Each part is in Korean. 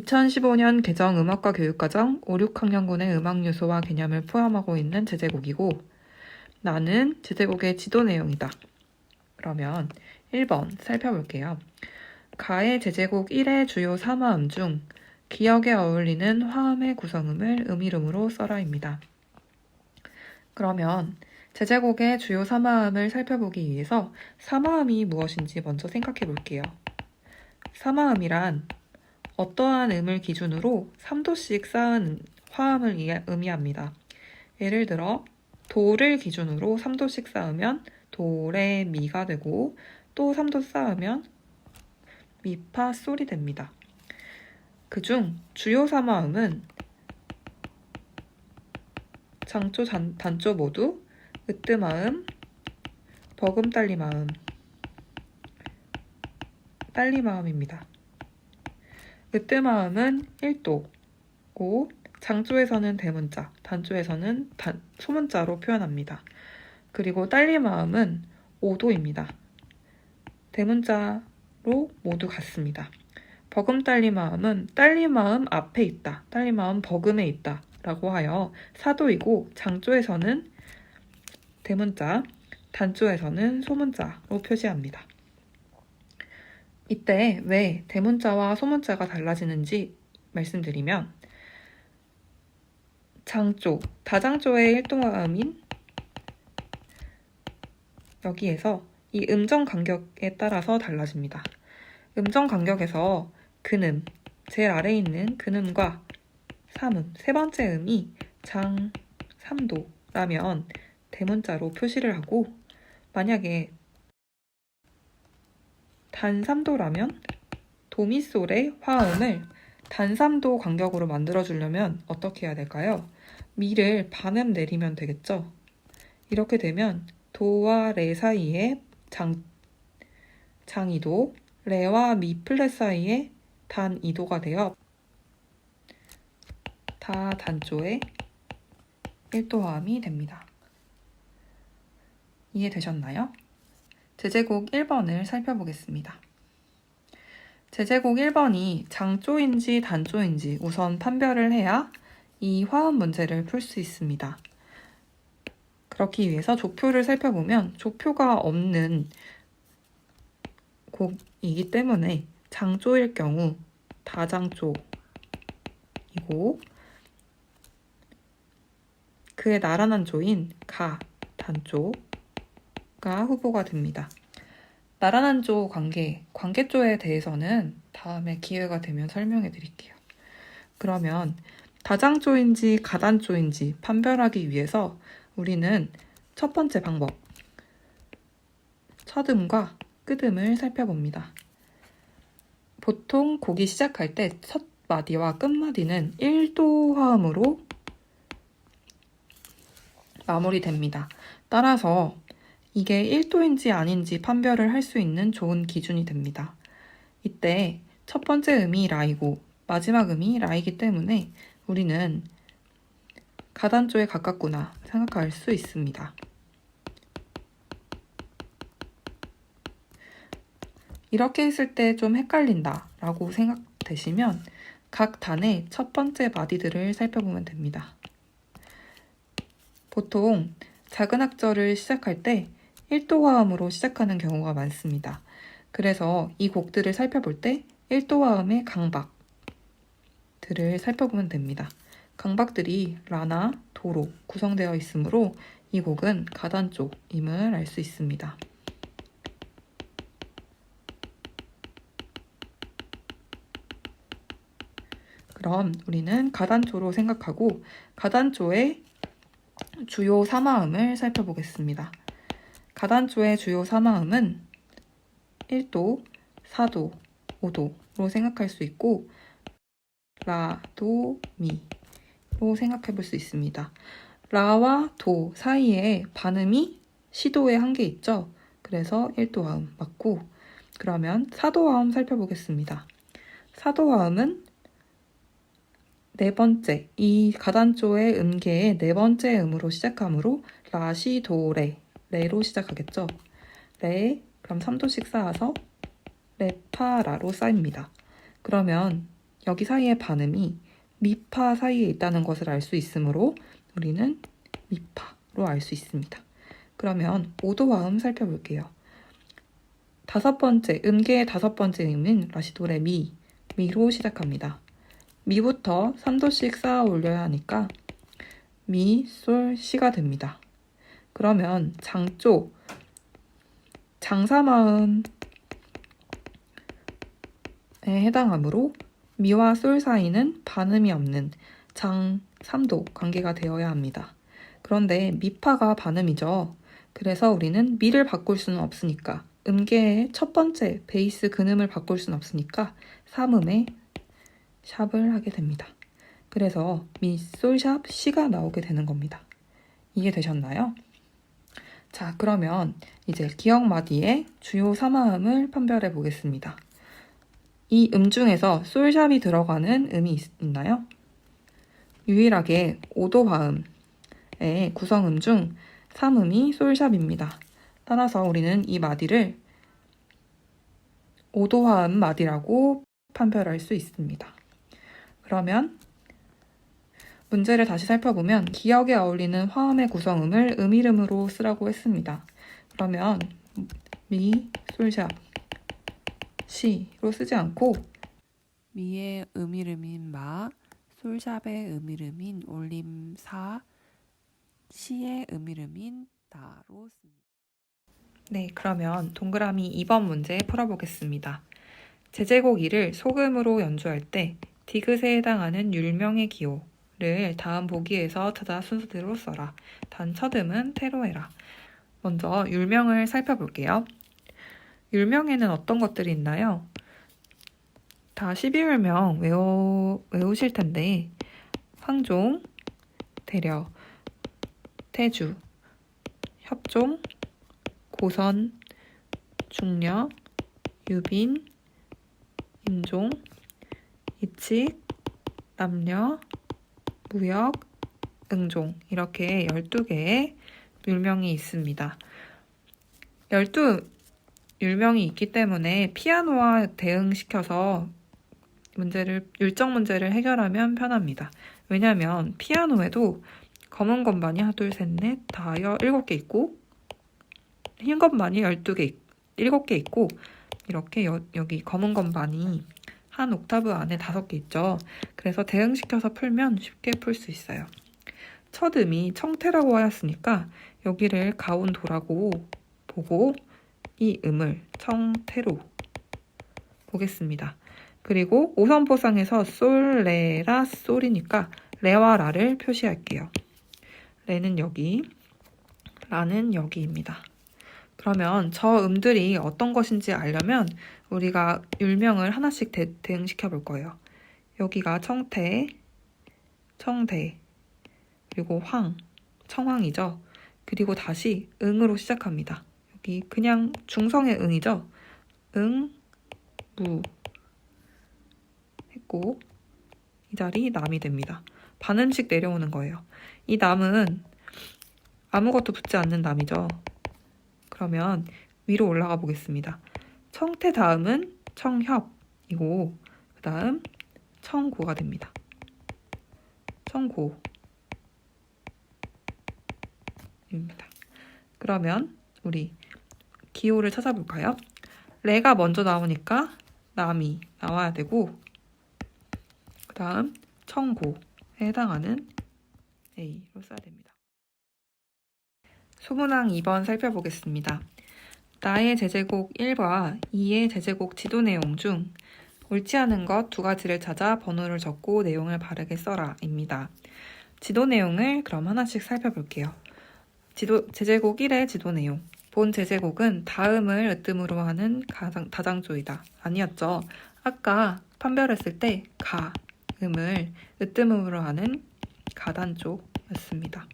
2015년 개정 음악과 교육과정 5, 6학년군의 음악 요소와 개념을 포함하고 있는 제제곡이고 나는 제제곡의 지도 내용이다. 그러면 1번 살펴볼게요. 가의 제제곡 1의 주요 3화음 중 기역에 어울리는 화음의 구성음을 음이름으로 써라입니다. 그러면 제제곡의 주요 3화음을 살펴보기 위해서 3화음이 무엇인지 먼저 생각해 볼게요. 3화음이란 어떠한 음을 기준으로 3도씩 쌓은 화음을 의미합니다. 예를 들어 도를 기준으로 3도씩 쌓으면 도, 레, 미가 되고 또 3도 쌓으면 미, 파, 솔이 됩니다. 그중 주요 3화음은 장조, 단조 모두 으뜸화음, 버금딸림화음, 딸림화음입니다. 으뜸화음은 1도고 장조에서는 대문자, 단조에서는 소문자로 표현합니다. 그리고 딸림화음은 5도입니다. 대문자로 모두 같습니다. 버금딸림화음은 딸림화음 앞에 있다, 딸림화음 버금에 있다 라고 하여 4도이고 장조에서는 대문자, 단조에서는 소문자로 표시합니다. 이때 왜 대문자와 소문자가 달라지는지 말씀드리면 장조, 다장조의 1도화음인 여기에서 이 음정 간격에 따라서 달라집니다. 음정 간격에서 근음, 제일 아래에 있는 근음과 3음, 세 번째 음이 장 3도라면 대문자로 표시를 하고 만약에 단 3도라면 도미솔의 화음을 단 3도 간격으로 만들어주려면 어떻게 해야 될까요? 미를 반음 내리면 되겠죠? 이렇게 되면 도와 레 사이에 장 2도, 레와 미 플랫 사이에 단 2도가 되어 다 단조의 1도 화음이 됩니다. 이해되셨나요? 제제곡 1번을 살펴보겠습니다. 제제곡 1번이 장조인지 단조인지 우선 판별을 해야 이 화음 문제를 풀 수 있습니다. 그렇기 위해서 조표를 살펴보면 조표가 없는 곡이기 때문에 장조일 경우 다장조이고 그의 나란한 조인 가, 단조가 후보가 됩니다. 나란한 조 관계조에 대해서는 다음에 기회가 되면 설명해 드릴게요. 그러면 다장조인지 가단조인지 판별하기 위해서 우리는 첫 번째 방법, 첫음과 끝음을 살펴봅니다. 보통 곡이 시작할 때 첫 마디와 끝마디는 1도 화음으로 마무리됩니다. 따라서 이게 1도인지 아닌지 판별을 할 수 있는 좋은 기준이 됩니다. 이때 첫 번째 음이 라이고 마지막 음이 라이기 때문에 우리는 가단조에 가깝구나 생각할 수 있습니다. 이렇게 했을 때 좀 헷갈린다 라고 생각되시면 각 단의 첫 번째 마디들을 살펴보면 됩니다. 보통 작은 악절을 시작할 때 1도 화음으로 시작하는 경우가 많습니다. 그래서 이 곡들을 살펴볼 때 1도 화음의 강박들을 살펴보면 됩니다. 강박들이 라나 도로 구성되어 있으므로 이 곡은 가단조임을 알 수 있습니다. 그럼 우리는 가단조로 생각하고 가단조의 주요 3화음을 살펴보겠습니다. 가단조의 주요 3화음은 1도, 4도, 5도로 생각할 수 있고 라, 도, 미로 생각해 볼 수 있습니다. 라와 도 사이에 반음이 시도에 한 개 있죠? 그래서 1도 화음 맞고 그러면 4도 화음 살펴보겠습니다. 4도 화음은 네 번째, 이 가단조의 음계의 네 번째 음으로 시작하므로 라, 시, 도, 레로 시작하겠죠. 레, 그럼 3도씩 쌓아서 레, 파, 라로 쌓입니다. 그러면 여기 사이의 반음이 미파 사이에 있다는 것을 알 수 있으므로 우리는 미파로 알 수 있습니다. 그러면 오도화음 살펴볼게요. 음계의 다섯 번째 음인 라시도레 미로 시작합니다. 미부터 3도씩 쌓아 올려야 하니까 미, 솔, 시가 됩니다. 그러면 장사마음에 해당하므로 미와 솔 사이는 반음이 없는 장 3도 관계가 되어야 합니다. 그런데 미파가 반음이죠. 그래서 우리는 미를 바꿀 수는 없으니까 음계의 첫 번째 베이스 근음을 바꿀 수는 없으니까 3음에 샵을 하게 됩니다. 그래서 미, 솔, 샵, 시가 나오게 되는 겁니다. 이해되셨나요? 자, 그러면 이제 기억마디의 주요 3화음을 판별해 보겠습니다. 이 음 중에서 솔샵이 들어가는 음이 있나요? 유일하게 오도화음의 구성음 중 3음이 솔샵입니다. 따라서 우리는 이 마디를 오도화음 마디라고 판별할 수 있습니다. 그러면 문제를 다시 살펴보면 기역에 어울리는 화음의 구성음을 이름으로 쓰라고 했습니다. 그러면 미, 솔샵, 시로 쓰지 않고 미의 이름인 마, 솔샵의 이름인 올림 사, 시의 이름인 나로 씁니다. 네, 그러면 동그라미 2번 문제 풀어보겠습니다. 제제곡 2를 소금으로 연주할 때 디귿에 해당하는 율명의 기호를 다음 보기에서 찾아 순서대로 써라. 단 첫 음은 테로 해라. 먼저 율명을 살펴볼게요. 율명에는 어떤 것들이 있나요? 다 12율명 외우실 텐데 황종, 대려, 태주, 협종, 고선, 중려, 유빈, 임종, 이칙, 남려, 무역, 응종 이렇게 12개의 율명이 있습니다. 12율명이 있기 때문에 피아노와 대응시켜서 율정 문제를 해결하면 편합니다. 왜냐하면 피아노에도 검은 건반이 하나, 둘, 셋, 넷, 다 7개 있고 흰 건반이 7개 있고 이렇게 여기 검은 건반이 한 옥타브 안에 5개 있죠. 그래서 대응시켜서 풀면 쉽게 풀 수 있어요. 첫 음이 청태라고 하였으니까 여기를 가운도라고 보고 이 음을 청태로 보겠습니다. 그리고 오선포상에서 솔, 레, 라, 솔이니까 레와 라를 표시할게요. 레는 여기, 라는 여기입니다. 그러면 저 음들이 어떤 것인지 알려면 우리가 율명을 하나씩 대응시켜 볼 거예요. 여기가 청태, 청대, 그리고 청황이죠. 그리고 다시 응으로 시작합니다. 여기 그냥 중성의 응이죠. 응, 무 했고 이 자리 남이 됩니다. 반음씩 내려오는 거예요. 이 남은 아무것도 붙지 않는 남이죠. 그러면 위로 올라가 보겠습니다. 청태 다음은 청협이고 그 다음 청고가 됩니다. 청고입니다. 그러면 우리 기호를 찾아볼까요? 레가 먼저 나오니까 남이 나와야 되고 그 다음 청고에 해당하는 A로 써야 됩니다. 소문항 2번 살펴보겠습니다. 나의 제제곡 1과 2의 제제곡 지도 내용 중 옳지 않은 것 2가지를 찾아 번호를 적고 내용을 바르게 써라 입니다. 지도 내용을 그럼 하나씩 살펴볼게요. 제제곡 1의 지도 내용. 본 제제곡은 다음을 으뜸으로 하는 다장조이다. 아니었죠. 아까 판별했을 때 가음을 으뜸으로 하는 가단조였습니다.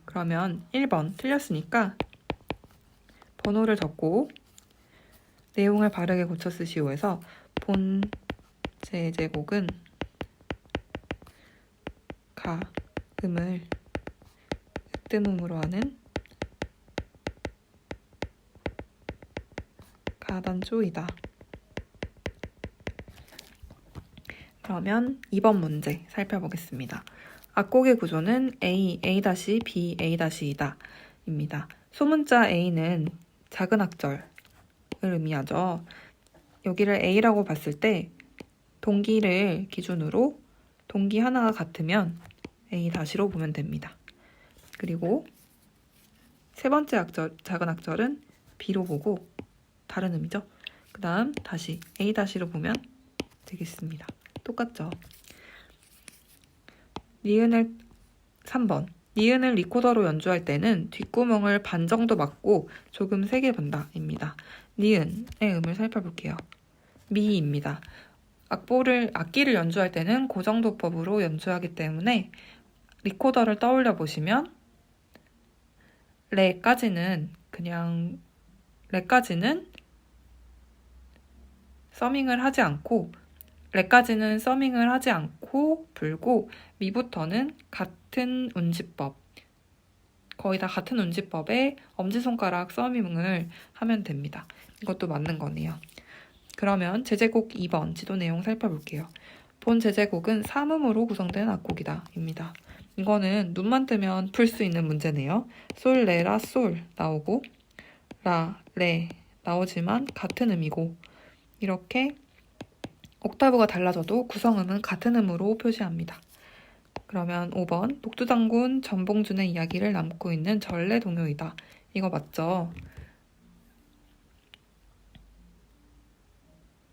그러면 1번 틀렸으니까 번호를 적고 내용을 바르게 고쳐 쓰시오 해서 본 제제곡은 가음을 으뜸음으로 하는 가단조이다. 그러면 2번 문제 살펴보겠습니다. 악곡의 구조는 A, A-B, A-이다 입니다. 소문자 A는 작은 악절을 의미하죠. 여기를 A라고 봤을 때 동기를 기준으로 동기 하나가 같으면 A-로 보면 됩니다. 그리고 세 번째 악절, 작은 악절은 B로 보고 다른 의미죠. 그 다음 다시 A-로 보면 되겠습니다. 똑같죠. 니은을 3번. 니은을 리코더로 연주할 때는 뒷구멍을 반 정도 막고 조금 세게 분다 입니다. 니은의 음을 살펴볼게요. 미입니다. 악기를 연주할 때는 고정도법으로 연주하기 때문에 리코더를 떠올려 보시면 레까지는 서밍을 하지 않고 레까지는 서밍을 하지 않고 불고 미부터는 같은 운지법 거의 다 같은 운지법에 엄지손가락 서밍을 하면 됩니다. 이것도 맞는 거네요. 그러면 제제곡 2번 지도 내용 살펴볼게요. 본 제제곡은 3음으로 구성된 악곡이다 입니다. 이거는 눈만 뜨면 풀 수 있는 문제네요. 솔, 레, 라, 솔 나오고 라, 레 나오지만 같은 음이고 이렇게 옥타브가 달라져도 구성음은 같은 음으로 표시합니다. 그러면 5번 녹두장군 전봉준의 이야기를 남고 있는 전래동요이다. 이거 맞죠?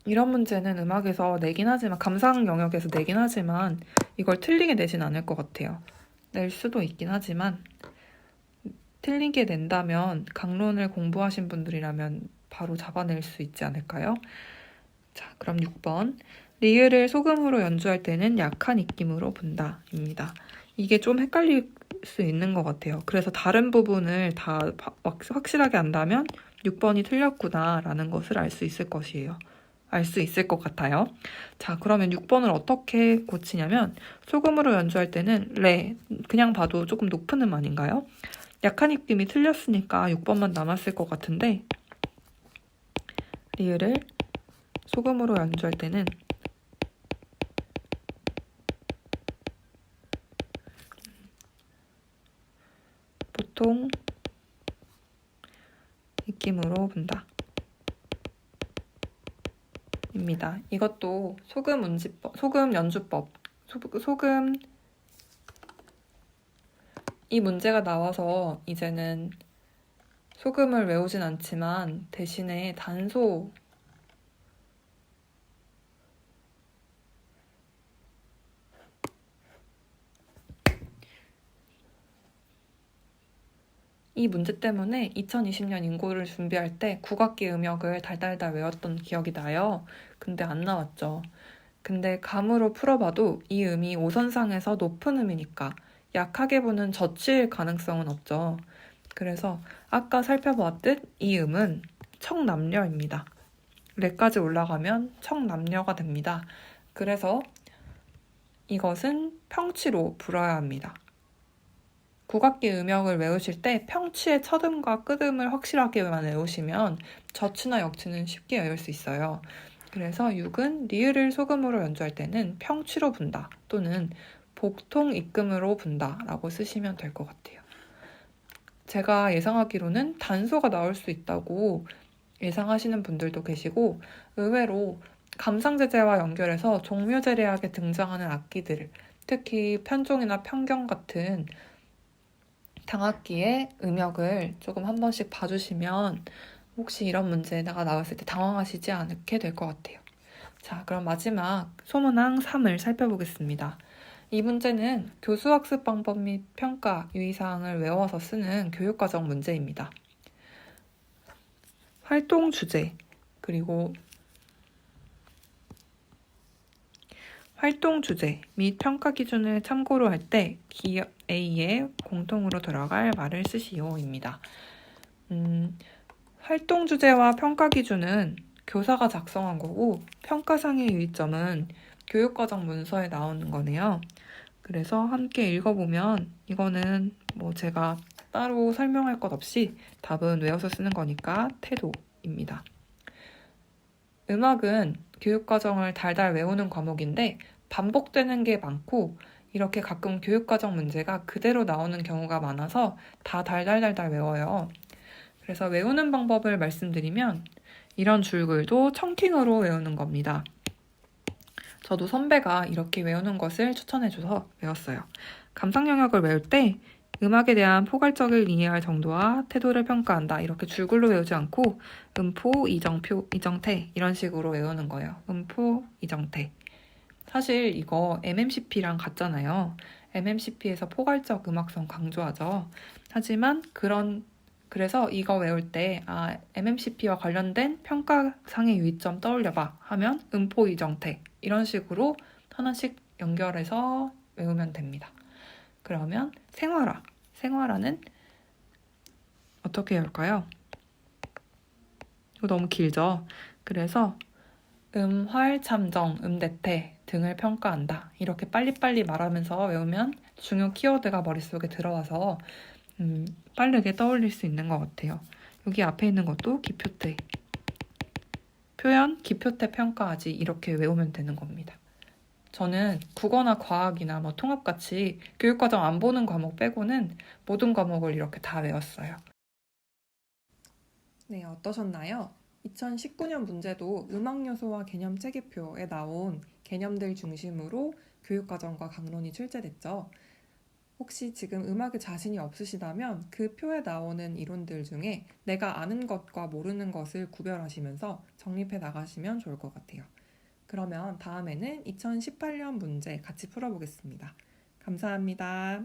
이런 문제는 음악에서 내긴 하지만 감상 영역에서 내긴 하지만 이걸 틀리게 내진 않을 것 같아요. 낼 수도 있긴 하지만 틀리게 낸다면 강론을 공부하신 분들이라면 바로 잡아낼 수 있지 않을까요? 자, 그럼 6번. 리을을 소금으로 연주할 때는 약한 입김으로 분다 입니다. 이게 좀 헷갈릴 수 있는 것 같아요. 그래서 다른 부분을 다 확실하게 안다면 6번이 틀렸구나 라는 것을 알 수 있을 것이에요. 알 수 있을 것 같아요. 자, 그러면 6번을 어떻게 고치냐면 소금으로 연주할 때는 레, 그냥 봐도 조금 높은 음 아닌가요? 약한 입김이 틀렸으니까 6번만 남았을 것 같은데 리을을 소금으로 연주할 때는 보통 입김으로 분다 입니다. 이것도 소금 연주법, 소금 이 문제가 나와서 이제는 소금을 외우진 않지만 대신에 단소 이 문제 때문에 2020년 인고를 준비할 때 국악기 음역을 달달달 외웠던 기억이 나요. 근데 안 나왔죠. 근데 감으로 풀어봐도 이 음이 오선상에서 높은 음이니까 약하게 부는 저치일 가능성은 없죠. 그래서 아까 살펴보았듯 이 음은 청남녀입니다. 레까지 올라가면 청남녀가 됩니다. 그래서 이것은 평치로 불어야 합니다. 국악기 음역을 외우실 때 평치의 첫음과 끝음을 확실하게만 외우시면 저치나 역치는 쉽게 외울 수 있어요. 그래서 6은 리을을 소금으로 연주할 때는 평치로 분다 또는 복통 입금으로 분다 라고 쓰시면 될 것 같아요. 제가 예상하기로는 단소가 나올 수 있다고 예상하시는 분들도 계시고 의외로 감상제제와 연결해서 종묘제례악에 등장하는 악기들, 특히 편종이나 편경 같은 당악기의 음역을 조금 한 번씩 봐주시면 혹시 이런 문제가 나왔을 때 당황하시지 않게 될 것 같아요. 자, 그럼 마지막 소문항 3을 살펴보겠습니다. 이 문제는 교수학습 방법 및 평가 유의사항을 외워서 쓰는 교육과정 문제입니다. 활동 주제, 그리고 활동 주제 및 평가 기준을 참고로 할 때 기업 A에 공통으로 들어갈 말을 쓰시오입니다. 활동 주제와 평가 기준은 교사가 작성한 거고 평가상의 유의점은 교육과정 문서에 나오는 거네요. 그래서 함께 읽어보면 이거는 뭐 제가 따로 설명할 것 없이 답은 외워서 쓰는 거니까 태도입니다. 음악은 교육과정을 달달 외우는 과목인데 반복되는 게 많고 이렇게 가끔 교육과정 문제가 그대로 나오는 경우가 많아서 다 달달달달 외워요. 그래서 외우는 방법을 말씀드리면 이런 줄글도 청킹으로 외우는 겁니다. 저도 선배가 이렇게 외우는 것을 추천해줘서 외웠어요. 감상 영역을 외울 때 음악에 대한 포괄적을 이해할 정도와 태도를 평가한다. 이렇게 줄글로 외우지 않고 음포, 이정표, 이정태 이런 식으로 외우는 거예요. 음포, 이정태. 사실 이거 MMCP랑 같잖아요. MMCP에서 포괄적 음악성 강조하죠. 하지만 그래서 이거 외울 때 MMCP와 관련된 평가상의 유의점 떠올려봐 하면 음포, 이정태 이런 식으로 하나씩 연결해서 외우면 됩니다. 그러면 생활화는 어떻게 외울까요? 이거 너무 길죠? 그래서 활, 참정, 대태 등을 평가한다. 이렇게 빨리빨리 말하면서 외우면 중요 키워드가 머릿속에 들어와서 빠르게 떠올릴 수 있는 것 같아요. 여기 앞에 있는 것도 기표태. 표현, 기표태 평가하지 이렇게 외우면 되는 겁니다. 저는 국어나 과학이나 통합같이 교육과정 안 보는 과목 빼고는 모든 과목을 이렇게 다 외웠어요. 네, 어떠셨나요? 2019년 문제도 음악 요소와 개념 체계표에 나온 개념들 중심으로 교육과정과 강론이 출제됐죠. 혹시 지금 음악에 자신이 없으시다면 그 표에 나오는 이론들 중에 내가 아는 것과 모르는 것을 구별하시면서 정립해 나가시면 좋을 것 같아요. 그러면 다음에는 2018년 문제 같이 풀어보겠습니다. 감사합니다.